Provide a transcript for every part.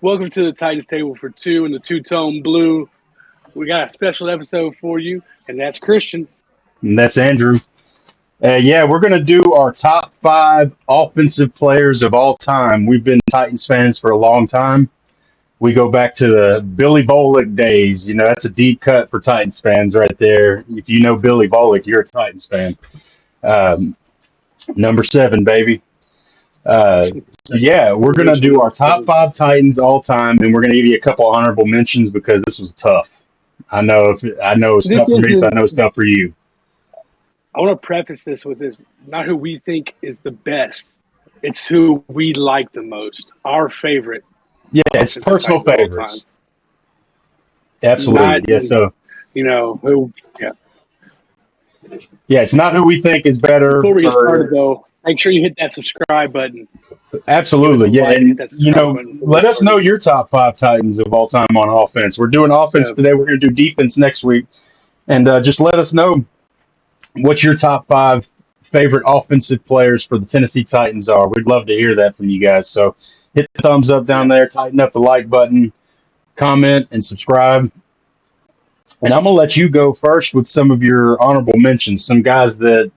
Welcome to the Titans Table for Two in the two-tone blue. We got a special episode for you, and that's Christian. And that's Andrew. Yeah, we're going to do our top five offensive players of all time. We've been Titans fans for a long time. We go back to the Billy Volek days. You know, that's a deep cut for Titans fans right there. If you know Billy Volek, you're a Titans fan. Um, Number seven, baby. Uh, so we're going to do our top five Titans all time, and we're going to give you a couple honorable mentions because this was tough. I know it's This tough for me, so I isn't. know it's tough for you. I want to preface this with this: not who we think is the best; it's who we like the most. Our favorite Yeah, it's offensive personal Titans of all time. favorites. Absolutely. Not, Yeah, so who. Yeah. yeah, it's not who we think is better Before we get started, or though, make sure you hit that subscribe button. Give us absolutely. a Yeah, like and hit and that subscribe button before we let get us know started. your top five Titans of all time on offense. We're doing offense Yeah. today. We're going to do defense next week, and just let us know what your top five favorite offensive players for the Tennessee Titans are. We'd love to hear that from you guys. So hit the thumbs up down Yeah. there, tighten up the like button, comment, and subscribe. And I'm gonna let you go first with some of your honorable mentions. Some guys that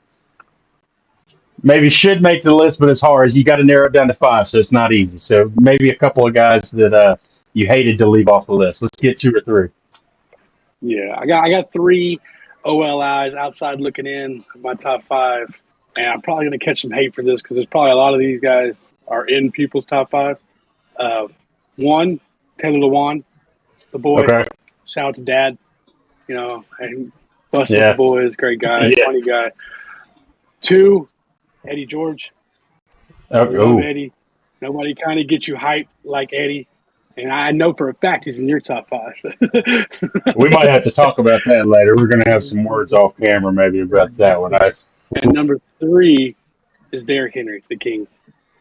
maybe should make the list, but it's hard. You got to narrow it down to five, so it's not easy. So maybe a couple of guys that you hated to leave off the list. Let's get two or three. Yeah, I got three OLIs outside looking in, my top five. And I'm probably going to catch some hate for this because there's probably a lot of these guys are in people's top five. Uh, One, Taylor Lewan, the boy. Okay. Shout out to Dad. And busted the Yeah. boys, great guy, Yeah. funny guy. Two, Eddie George. Love Oh, Eddie. Nobody kind of gets you hyped like Eddie. And I know for a fact he's in your top five. we might have to talk about that later. We're gonna have some words off camera maybe about that one. And number three is Derrick Henry, the king,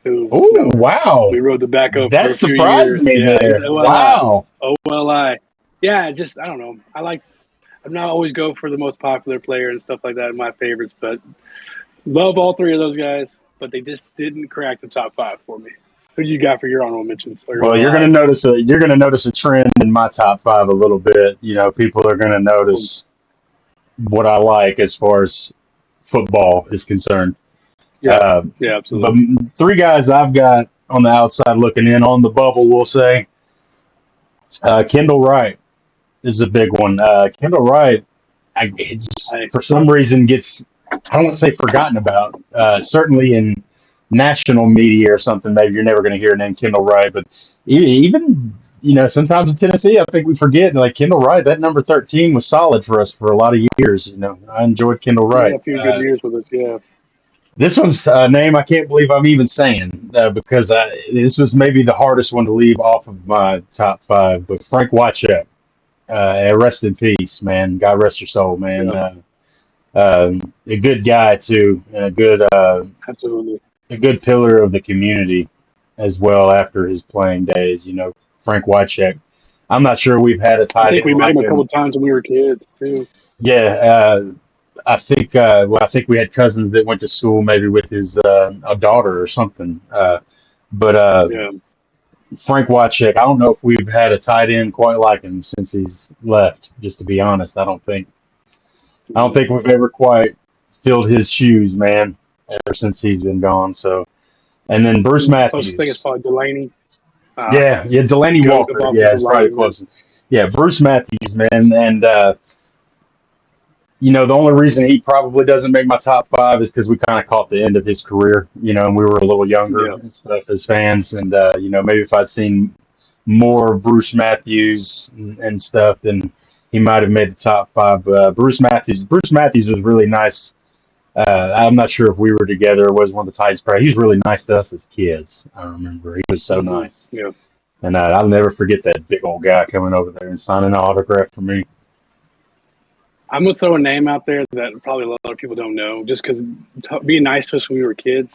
who Oh, wow. we rode the back of for That a few surprised years. me Yeah, he's there. OLI. Wow. OLI. Yeah, just I don't know. I'm not always go for the most popular player and stuff like that in my favorites, but love all three of those guys. But they just didn't crack the top five for me. Who do you got for your honorable mentions? Or your Well, OLIs? you're gonna notice a trend in my top five a little bit. You know, people are gonna notice what I like as far as football is concerned. Yeah, Uh, yeah, but absolutely. three guys I've got on the outside looking in on the bubble, we'll say. Kendall Wright is a big one. Kendall Wright, it just, I, for some reason, gets, I don't want to say forgotten about. Certainly in national media or something, maybe you're never going to hear name Kendall Wright. But even, sometimes in Tennessee, I think we forget, like Kendall Wright, that number 13 was solid for us for a lot of years. I enjoyed Kendall he had Wright. a few good years with us. Yeah. This one's a name I can't believe I'm even saying because this was maybe the hardest one to leave off of my top five. But Frank Wycheck, rest in peace, man. God rest your soul, man. Yeah, A good guy too, and absolutely. a good pillar of the community as well after his playing days. Frank Wycheck. I'm not sure we've had a I tight think we end met like him a couple him. of times when we were kids too. Yeah, I think we had cousins that went to school maybe with his a daughter or something. But Yeah. Frank Wycheck, I don't know if we've had a tight end quite like him since he's left. Just to be honest, I don't think we've ever quite filled his shoes, man, ever since he's been gone. So, and then Bruce Closest thing is Matthews. probably Delaney. Yeah, Delaney Goat of Walker. Yeah, offensive it's probably lineman. close. Yeah, Bruce Matthews, man, and the only reason he probably doesn't make my top five is because we kind of caught the end of his career, and we were a little younger Yeah. and stuff as fans. And, maybe if I'd seen more of Bruce Matthews and stuff, then he might have made the top five. Bruce Matthews was really nice. I'm not sure if we were together or was one of the Titans. He was really nice to us as kids. I remember he was so nice. Yeah. And I'll never forget that big old guy coming over there and signing an autograph for me. I'm gonna throw a name out there that probably a lot of people don't know, just because being nice to us when we were kids.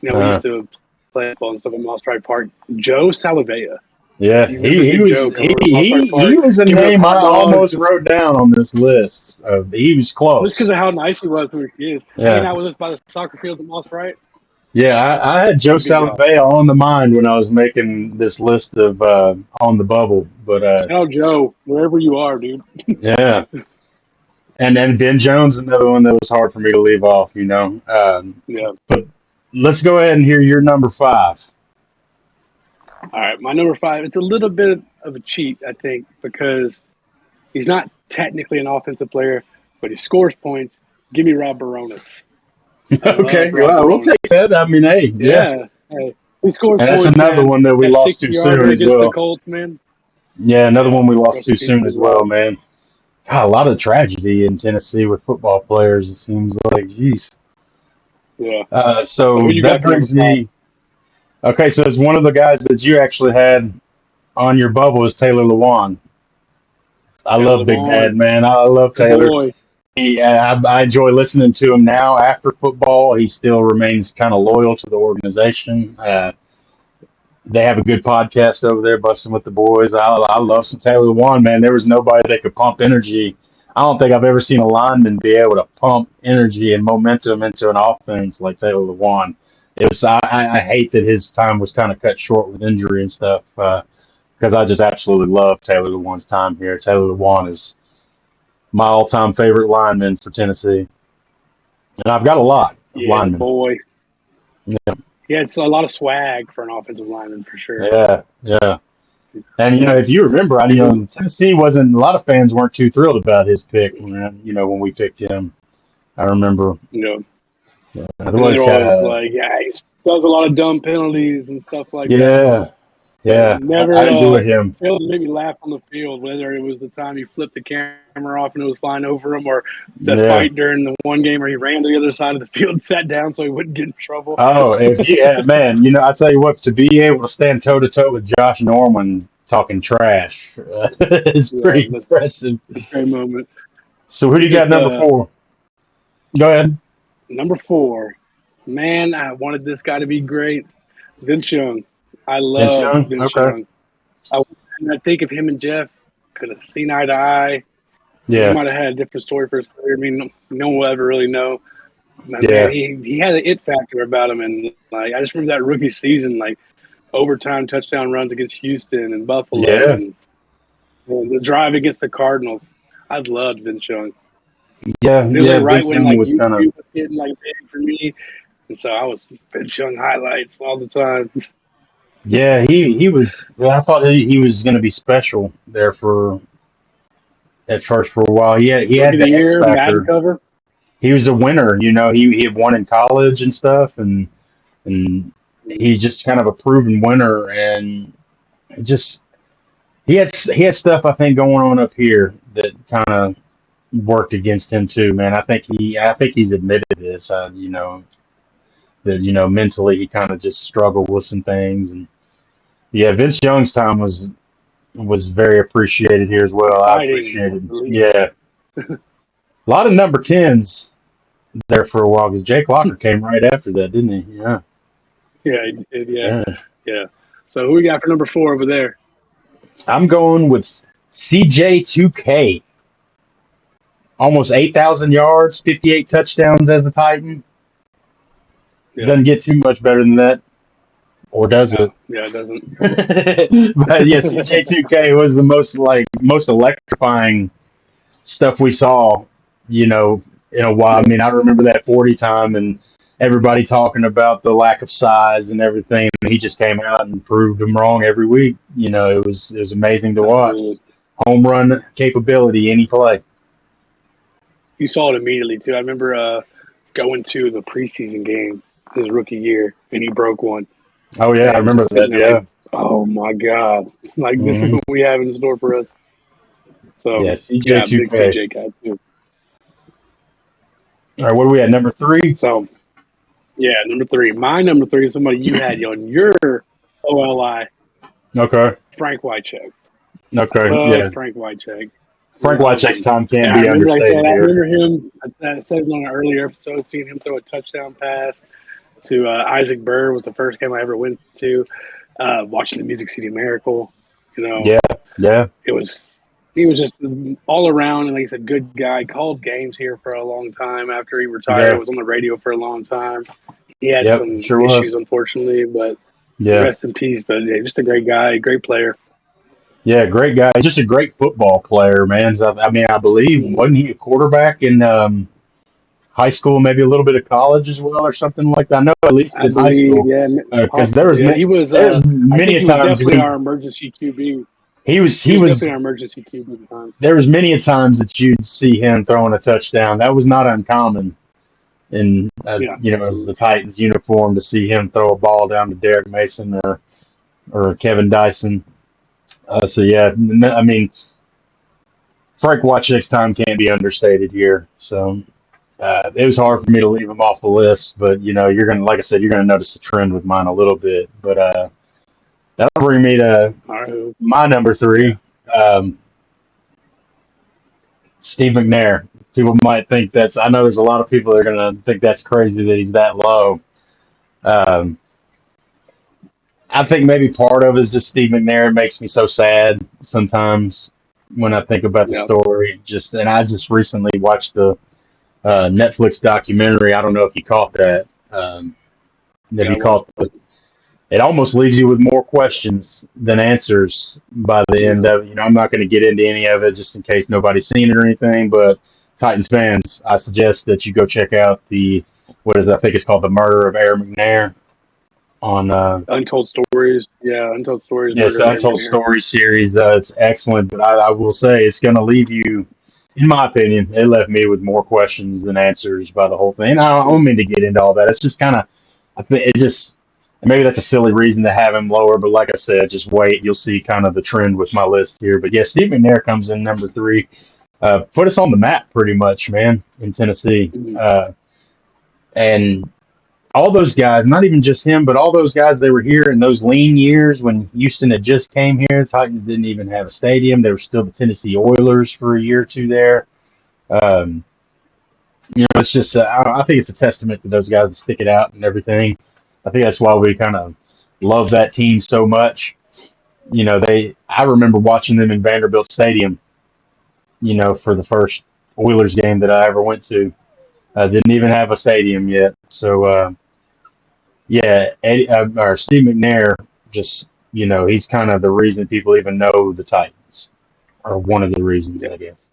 We Uh, used to play football and stuff at Moss Strike Park. Joe Salavea. Yeah, You remember he Big Joe was coming over to Moss Strike he Park, was a giving us name I hot dogs, almost wrote down on this list. He was just because close. of how nice he was when we were kids. Hanging Yeah, out with us by the soccer fields at Moss, right? Yeah, I had Joe Good guy. Salavea on the mind when I was making this list of on the bubble, but Shout out Joe, wherever you are, dude. yeah, and Ben Jones, another one that was hard for me to leave off. Yeah. But let's go ahead and hear your number five. All right, my number five. It's a little bit of a cheat, I think, because he's not technically an offensive player, but he scores points. Give me Rob Baronis. I Okay, love Rob well, we'll Baronis. take that. I mean, hey, yeah, Yeah. Hey, he scores and that's points, another man. one that we That lost too 60-yarder soon as against the well. Colts, man. Yeah, another Yeah. one we lost Rest in too peace soon to as well, Rob. man. God, a lot of tragedy in Tennessee with football players. It seems like, geez. Yeah. So who So you that got for number brings five? me. Okay, so it's one of the guys that you actually had on your bubble is Taylor Lewan. I Taylor love Big Bad, Lewan, man. I love the Taylor. boy. I enjoy listening to him now after football. He still remains kind of loyal to the organization. They have a good podcast over there, Busting with the Boys. I love some Taylor Lewan, man. There was nobody that could pump energy. I don't think I've ever seen a lineman be able to pump energy and momentum into an offense like Taylor Lewan. It was. I hate that his time was kind of cut short with injury and stuff because I just absolutely love Taylor Lewan's time here. Taylor Lewan is my all-time favorite lineman for Tennessee, and I've got a lot of Yeah, the linemen. boy. Yeah, He had a lot of swag for an offensive lineman for sure. yeah, yeah. And Yeah. if you remember, Tennessee wasn't. A lot of fans weren't too thrilled about his pick when we picked him. I remember. You know, It and they're was always like, yeah, he does a lot of dumb penalties and stuff like that. yeah, But yeah. I never enjoyed him. failed to make me laugh on the field, whether it was the time he flipped the camera off and it was flying over him, or the Yeah. fight during the one game where he ran to the other side of the field and sat down so he wouldn't get in trouble. Oh, if you, yeah, man, I tell you what, to be able to stand toe to toe with Josh Norman talking trash is Yeah, pretty that's impressive. a great moment. So who do you got Just number four? Go ahead. number four, man, I wanted this guy to be great. Vince Young. I Vince love Young. Vince Okay. Young. I think if him and Jeff could have seen eye to eye, he Yeah. might have had a different story for his career. I mean, no one will ever really know. But man, Yeah. he had an it factor about him, and like I just remember that rookie season, like overtime touchdown runs against Houston and Buffalo, Yeah. and the drive against the Cardinals. I loved Vince Young. Yeah. It was Yeah. like right Vince when Young like was kind of. YouTube was getting like big for me, and so I was Vince Young highlights all the time. Yeah. He was. I thought he was going to be special there for at first for a while. He Rookie had of the the X year, Madden factor. cover. He was a winner. He had won in college and stuff, and he's just kind of a proven winner. And it just he had stuff I think going on up here that kind of worked against him too, man. I think he's admitted this. That mentally he kind of just struggled with some things, and yeah, Vince Young's time was very appreciated here as well. I Exciting. appreciated, yeah, a lot of number tens there for a while because Jake Locker came right after that, didn't he? Yeah, Yeah, yeah, yeah. yeah. So who we got for number four over there? I'm going with CJ2K. Almost 8,000 yards, 58 touchdowns as the Titan. Yeah, Doesn't get too much better than that, or does it? no, yeah, it doesn't. But yeah, CJ2K was the most electrifying stuff we saw, in a while. I mean, I remember that 40 time and everybody talking about the lack of size and everything. He just came out and proved them wrong every week. It was amazing to watch. Absolutely. Home run capability, any play. You saw it immediately too. I remember going to the preseason game his rookie year, and he broke one. Oh yeah, I And remember just that. sitting there Yeah. like, oh my god, like this is Hmm. what we have in store for us. So Yeah, yeah, big CJ2K. CJ guys too. All right, what are we at? Number three? So yeah, number three. My number three is somebody you had on your OLI, Okay. Frank Wycheck. Okay. Love Yeah. Frank Wycheck. Frank Loved Wycheck's him. time And can't I be remember, like I said, understated I here. remember him. I said it on an earlier episode, seeing him throw a touchdown pass to Isaac Burr was the first game I ever went to. Watching the Music City Miracle, Yeah. Yeah. he was just all around, and like I said, good guy. Called games here for a long time after he retired. Yeah. Was on the radio for a long time. he had Yep, some sure was. issues, unfortunately, but Yeah, rest in peace. But yeah, just a great guy, great player. yeah, great guy. Just a great football player, man. So, I mean, I believe Mhm. wasn't he a quarterback in high school, maybe a little bit of college as well, or something like that. I know at least I in high believe, school, yeah, because yeah, he was. there's I think many a he was times definitely when our emergency QB. he was He he was definitely was our emergency QB at the time. there was many a times that you'd see him throwing a touchdown. That was not uncommon in Yeah, as the Titans uniform to see him throw a ball down to Derek Mason or Kevin Dyson. So yeah, I mean Frank Watchek's time can't be understated here. So it was hard for me to leave him off the list, but you're gonna, like I said, you're gonna notice a trend with mine a little bit. But that'll bring me to all right. my number Yeah, three, um, Steve McNair. People might think that's. I know there's a lot of people that are gonna think that's crazy that he's that low. Um, I think maybe part of it is just Steve McNair. It makes me so sad sometimes when I think about the yeah, story. And I just recently watched the Netflix documentary. I don't know if you caught that. Have yeah. I you watched caught it. the? It almost leaves you with more questions than answers by the end Yeah, of it. I'm not going to get into any of it just in case nobody's seen it or anything. But Titans fans, I suggest that you go check out I think it's called The Murder of Aaron McNair on Untold Stories. Yeah, Untold Stories. yes, Murder the of Aaron Untold McNair. Story series. It's excellent, but I will say it's going to leave you, in my opinion, it left me with more questions than answers by the whole thing. And I don't mean to get into all that. It's just kind of, I think it just, maybe that's a silly reason to have him lower, but like I said, just wait. You'll see kind of the trend with my list here. But yeah, Steve McNair comes in number three. Put us on the map pretty much, man, in Tennessee. Mhm. And all those guys, not even just him, but all those guys, they were here in those lean years when Houston had just came here. Titans didn't even have a stadium. They were still the Tennessee Oilers for a year or two there. Um, it's just, I think it's a testament to those guys that stick it out and everything. I think that's why we kind of love that team so much. I remember watching them in Vanderbilt Stadium, for the first Oilers game that I ever went to. Didn't even have a stadium yet. So, yeah, or Steve McNair, just he's kind of the reason people even know the Titans, or one of the reasons, Yeah, I guess.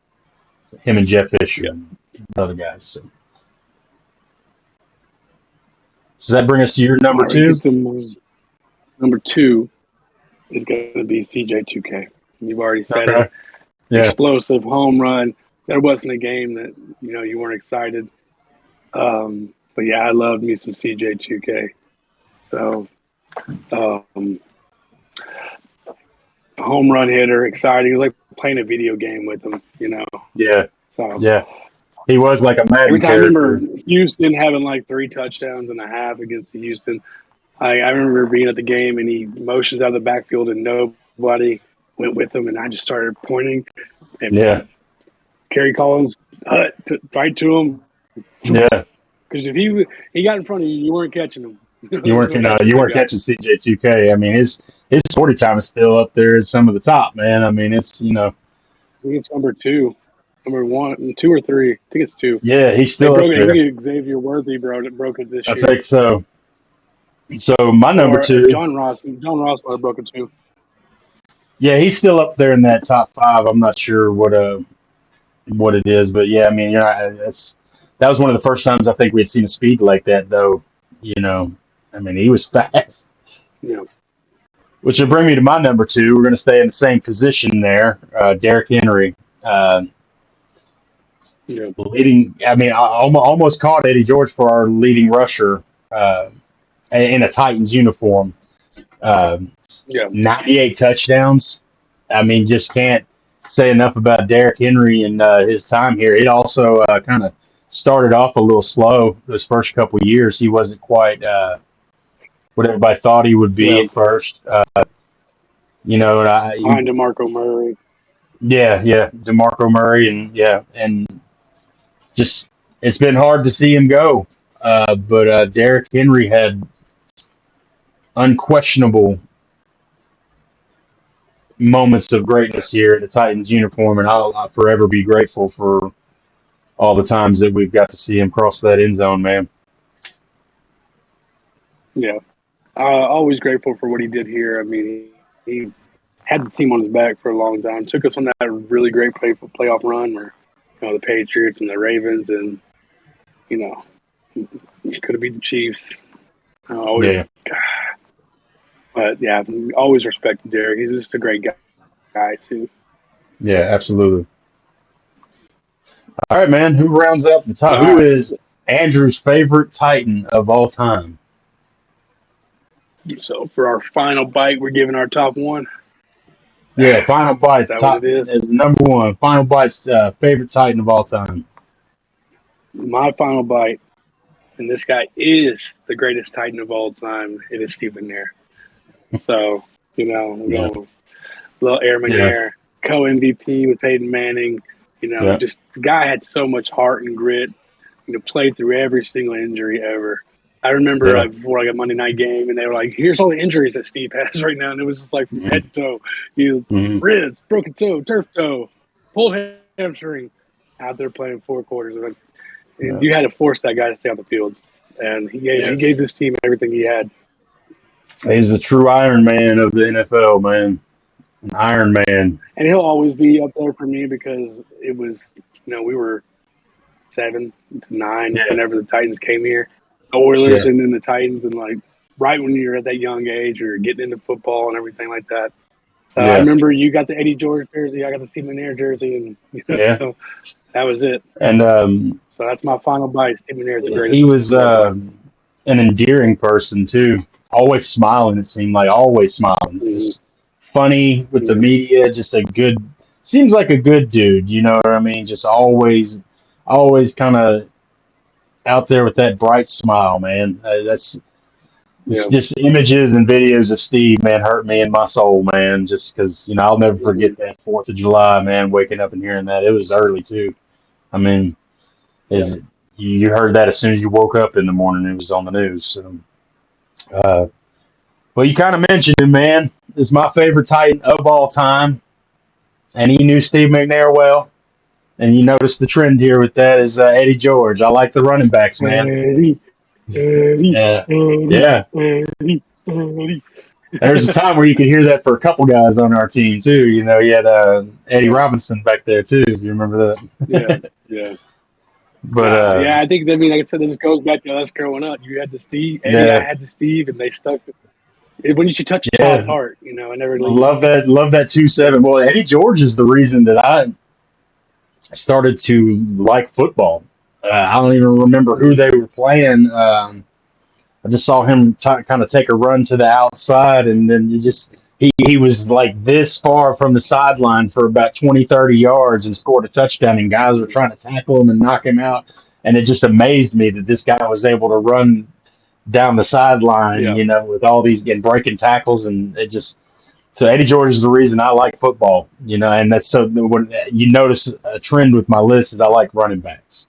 Him and Jeff Fisher yeah. and the other guys. So, does that bring us to your number All right, two? get to number two is going to be CJ2K. You've already said Okay. it. Yeah. Explosive home run. There wasn't a game that you weren't excited. But yeah, I love me some CJ2K. So home run hitter, exciting. It was like playing a video game with him. Yeah. So Yeah. He was like a every Madden time I remember character. Houston having like 3 touchdowns and a half against the Houston. I remember being at the game and he motions out of the backfield and nobody went with him, and I just started pointing and Yeah. Kerry Collins right to him, Yeah. because if he got in front of you, you weren't catching him. That's a You big weren't guy. catching CJ2K. I mean, his 40 time is still up there as some of the top, man. I mean, it's I think it's number 2, number 1, 2 or 3. I think it's 2. yeah, he's They still up broke it. I there. think Xavier Worthy broke it this I year, think so. So my number or two, John Ross. John Ross might have broke it too. yeah, he's still up there in that top five. I'm not sure what it is, but yeah, I mean, that was one of the first times I think we had seen a speed like that, though. I mean, he was fast. Yeah, Which will bring me to my number two. We're going to stay in the same position there. Derrick Henry, uh, yeah, leading. I mean, I almost called Eddie George for our leading rusher in a Titans uniform. Uh, yeah. 98 touchdowns. I mean, just can't say enough about Derrick Henry and his time here. It also kind of started off a little slow those first couple of years. He wasn't quite what everybody thought he would be Yeah. at first. Behind DeMarco Murray. Yeah, DeMarco Murray, and just it's been hard to see him go. But Derrick Henry had unquestionable moments of greatness here in the Titans uniform, and I'll forever be grateful for all the times that we've got to see him cross that end zone, man. Yeah. Always grateful for what he did here. I mean, he had the team on his back for a long time. Took us on that really great playoff run where, the Patriots and the Ravens and, could have beat the Chiefs. Always, Yeah. but yeah, always respected Derek. He's just a great guy too. Yeah, absolutely. All right, man. Who rounds up the top? All Who right. is Andrew's favorite Titan of all time? So for our final bite, we're giving our top one. Yeah, Final Is Bites that what top it is? is number one. Final Bites favorite Titan of all time. My final bite, and this guy is the greatest Titan of all time. It is Steve McNair. So, we're Yeah, going little Air yeah, McNair, co MVP with Peyton Manning. yeah, Just the guy had so much heart and grit. Played through every single injury ever. I remember yeah. like before like a Monday night game, and they were like, "Here's all the injuries that Steve has right now," and it was just like from Hmm. head to toe, Hmm. ribs, broken toe, turf toe, pulled hamstring, out there playing 4 quarters. And Yeah. you had to force that guy to stay on the field, and he gave this team everything he had. He's the true Iron Man of the NFL, man. An Iron Man. And he'll always be up there for me because it was, we were 7 to 9 Yeah, whenever the Titans came here. The Oilers yeah, and then the Titans, and like right when you're at that young age, you're getting into football and everything like that. I yeah, remember you got the Eddie George jersey, I got the Steve McNair jersey, and yeah. that was it. And So that's my final bite. Steve McNair is the he greatest was of all time. an endearing person too. Always smiling. It seemed like always smiling. Mm-hmm. Just funny with the Yeah. media. Just a good. Seems like a good dude. You know what I mean? Just always kind of out there with that bright smile, man. That's it's Yeah. just images and videos of Steve, man, hurt me in my soul, man. Just because I'll never Mm-hmm. forget that Fourth of July, man. Waking up and hearing that, it was early too. I mean, Yeah. is you heard that as soon as you woke up in the morning. It was on the news. So, uh, well, you kind of mentioned him, man. This is my favorite Titan of all time, and he knew Steve McNair well. And you notice the trend here with that is Eddie George. I like the running backs, man. Eddie, Eddie, Yeah, Eddie, yeah. Eddie, Eddie. There's a time where you could hear that for a couple guys on our team too. You had Eddie Robinson back there too, if you remember Yeah, that. yeah. But Yeah, I think, like I said, this goes back to us growing up. You had the Steve, Eddie, I yeah, had the Steve, and they stuck. When you should touch a child's yeah, heart, it never leaves. love that 2-7. Well, Eddie George is the reason that I started to like football. I don't even remember who they were playing. I just saw him kind of take a run to the outside, and then he was like this far from the sideline for about 20, 30 yards and scored a touchdown, and guys were trying to tackle him and knock him out. And it just amazed me that this guy was able to run down the sideline, Yeah, with all these and breaking tackles, and it just so Eddie George is the reason I like football, and that's so when you notice a trend with my list is I like running backs.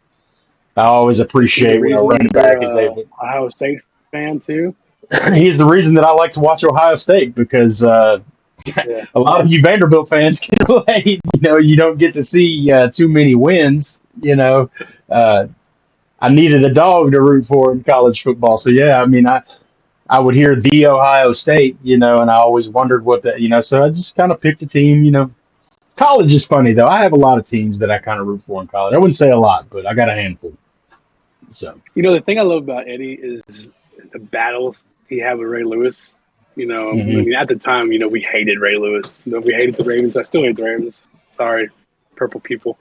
I always is he the appreciate when a reason running you're back is able. Ohio State fan too? He's the reason that I like to watch Ohio State because Yeah, a lot of you Vanderbilt fans can relate. You don't get to see too many wins. Uh, I needed a dog to root for in college football, so yeah. I mean, I would hear the Ohio State, and I always wondered what that, So I just kind of picked a team. College is funny though. I have a lot of teams that I kind of root for in college. I wouldn't say a lot, but I got a handful. So the thing I love about Eddie is the battles he had with Ray Lewis. I hmm mean, at the time, we hated Ray Lewis. We hated the Ravens. I still hate the Ravens. Sorry, purple people.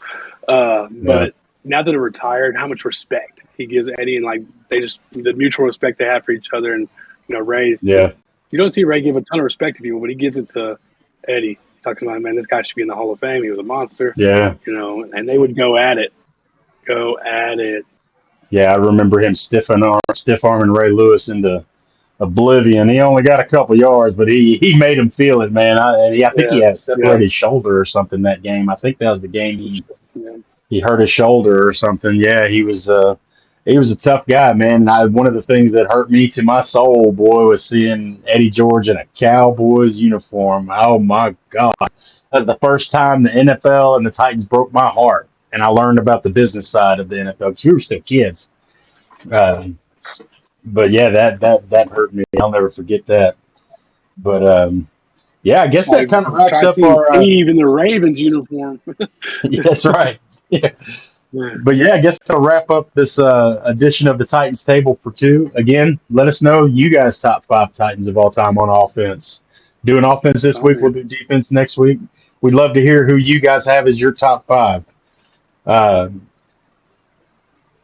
yeah, But now that they're retired, how much respect he gives Eddie, and like the mutual respect they have for each other, and Ray. yeah, You don't see Ray give a ton of respect to people, but he gives it to Eddie. He talks about, man, this guy should be in the Hall of Fame. He was a monster, yeah. and they would go at it. Yeah, I remember him stiff arming Ray Lewis into oblivion. He only got a couple yards, but he made him feel it, man. I think he Yeah, had yeah, separated shoulder or something that game. I think that was the game yeah. he hurt his shoulder or something. Yeah, he was a tough guy, man. And one of the things that hurt me to my soul, boy, was seeing Eddie George in a Cowboys uniform. Oh my God. That was the first time the NFL and the Titans broke my heart. And I learned about the business side of the NFL because we were still kids. Um, but yeah, that hurt me. I'll never forget that. But yeah, I guess that Like kind of wraps try up seeing our. Steve in the Ravens uniform. Yeah, that's right. Yeah. Yeah. But yeah, I guess that'll wrap up this edition of the Titans Table for Two. Again, let us know you guys top five Titans of all time on offense. Doing offense this Oh week, we'll man. do defense next week. We'd love to hear who you guys have as your top five. Uh,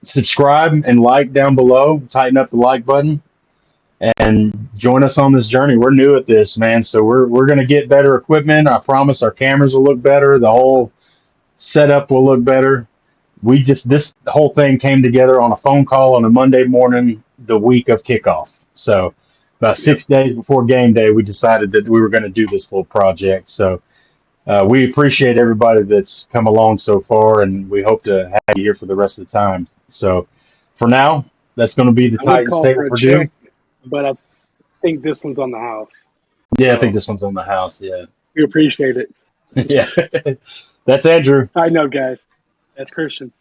Subscribe and like down below. Tighten up the like button and join us on this journey. We're new at this, man, so we're gonna get better equipment. I promise our cameras will look better. The whole setup will look better. We just this whole thing came together on a phone call on a Monday morning, the week of kickoff. So about Yep. 6 days before game day, we decided that we were going to do this little project. So we appreciate everybody that's come along so far, and we hope to have you here for the rest of the time. So for now, that's going to be the I would Titans call table for a for Doom. check, but I think this one's on the house. Yeah, I think So this one's on the house. Yeah, we appreciate it. yeah. That's Andrew. I know, guys. That's Christian.